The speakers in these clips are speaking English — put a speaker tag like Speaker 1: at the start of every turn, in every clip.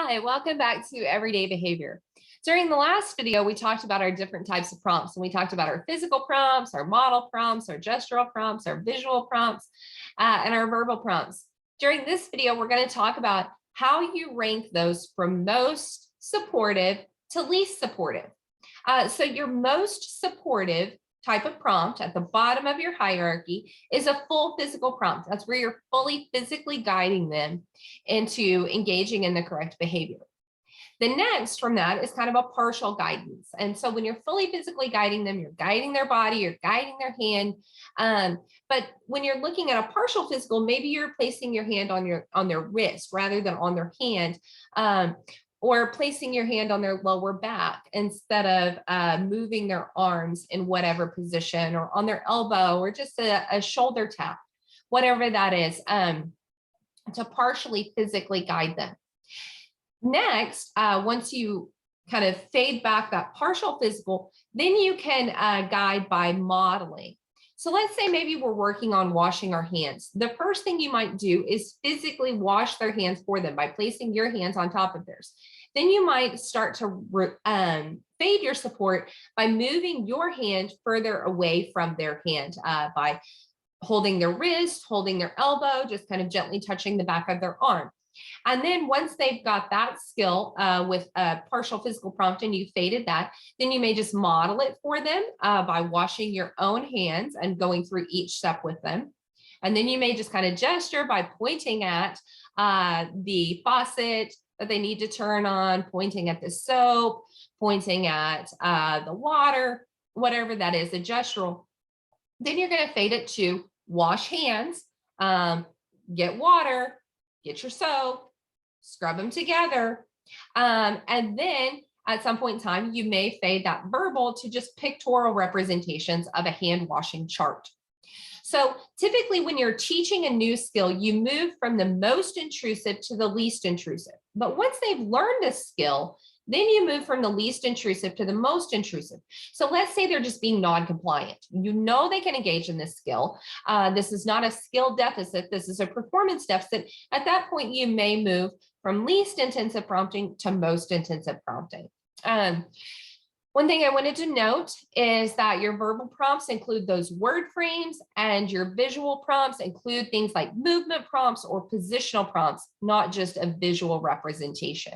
Speaker 1: Hi, welcome back to Everyday Behavior. During the last video, we talked about our different types of prompts, and we talked about our physical prompts, our model prompts, our gestural prompts, our visual prompts, and our verbal prompts. During this video, we're going to talk about how you rank those from most supportive to least supportive. So your most supportive type of prompt at the bottom of your hierarchy is a full physical prompt. That's where you're fully physically guiding them into engaging in the correct behavior. The next from that is kind of a partial guidance. And so when you're fully physically guiding them, you're guiding their body, you're guiding their hand. But when you're looking at a partial physical, maybe you're placing your hand on their wrist rather than on their hand. Or placing your hand on their lower back instead of moving their arms in whatever position, or on their elbow, or just a shoulder tap, whatever that is, to partially physically guide them. Next, once you kind of fade back that partial physical, then you can guide by modeling. So let's say maybe we're working on washing our hands. The first thing you might do is physically wash their hands for them by placing your hands on top of theirs. Then you might start to fade your support by moving your hand further away from their hand by holding their wrist, holding their elbow, just kind of gently touching the back of their arm. And then once they've got that skill with a partial physical prompt and you faded that, then you may just model it for them by washing your own hands and going through each step with them. And then you may just kind of gesture by pointing at the faucet that they need to turn on, pointing at the soap, pointing at the water, whatever that is, the gestural. Then you're going to fade it to wash hands, get water, get your soap, scrub them together. And then at some point in time, you may fade that verbal to just pictorial representations of a hand washing chart. So typically when you're teaching a new skill, you move from the most intrusive to the least intrusive. But once they've learned a skill, then you move from the least intrusive to the most intrusive. So let's say they're just being non-compliant. You know they can engage in this skill. This is not a skill deficit. This is a performance deficit. At that point, you may move from least intensive prompting to most intensive prompting. One thing I wanted to note is that your verbal prompts include those word frames, and your visual prompts include things like movement prompts or positional prompts, not just a visual representation.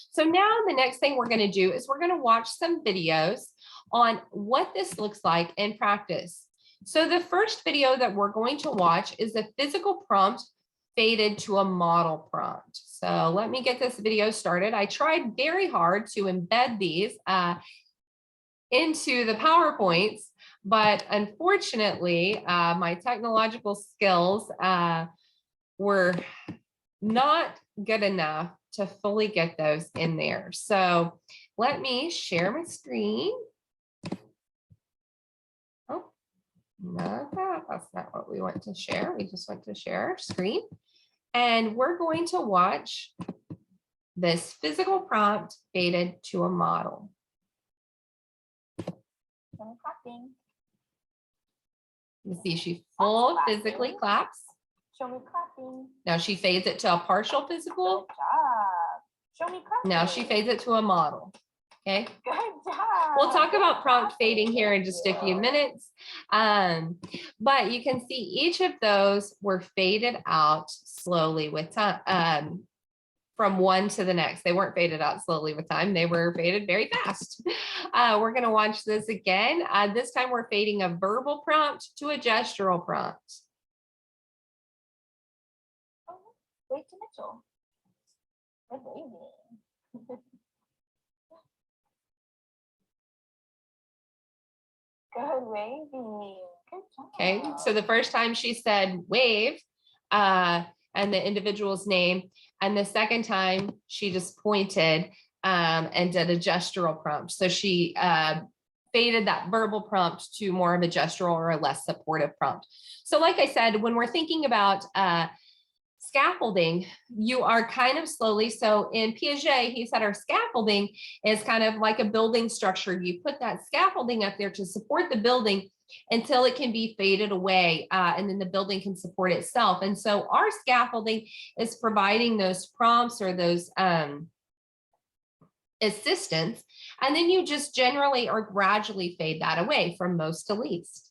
Speaker 1: So now the next thing we're going to do is we're going to watch some videos on what this looks like in practice. So the first video that we're going to watch is a physical prompt faded to a model prompt. So let me get this video started. I tried very hard to embed these into the PowerPoints, but unfortunately, my technological skills were not good enough to fully get those in there. So let me share my screen. Oh, not that. That's not what we want to share. We just want to share our screen. And we're going to watch this physical prompt faded to a model. You see, she full physically claps.
Speaker 2: Show me clapping.
Speaker 1: Now she fades it to a partial physical.
Speaker 2: Good job. Show me clapping.
Speaker 1: Now she fades it to a model. Okay.
Speaker 2: Good job.
Speaker 1: We'll talk about prompt fading here in just a few minutes. But you can see each of those were faded out slowly with time, from one to the next. They weren't faded out slowly with time. They were faded very fast. We're going to watch this again. This time we're fading a verbal prompt to a gestural prompt.
Speaker 2: Wait to Mitchell. Good baby. Good baby. Good job.
Speaker 1: Okay, so the first time she said wave and the individual's name, and the second time she just pointed and did a gestural prompt. So she faded that verbal prompt to more of a gestural or a less supportive prompt. So like I said, when we're thinking about scaffolding, you are kind of slowly. So in Piaget, he said our scaffolding is kind of like a building structure. You put that scaffolding up there to support the building, until it can be faded away, and then the building can support itself. And so our scaffolding is providing those prompts or those assistance, and then you just generally or gradually fade that away from most to least.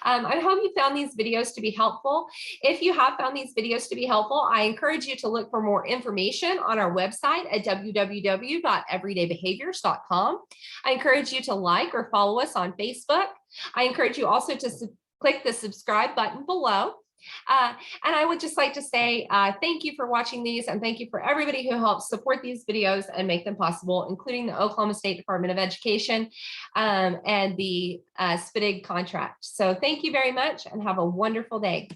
Speaker 1: I hope you found these videos to be helpful. If you have found these videos to be helpful, I encourage you to look for more information on our website at www.everydaybehaviors.com. I encourage you to like or follow us on Facebook. I encourage you also to click the subscribe button below. And I would just like to say thank you for watching these, and thank you for everybody who helps support these videos and make them possible, including the Oklahoma State Department of Education and the SPDG contract. So thank you very much and have a wonderful day.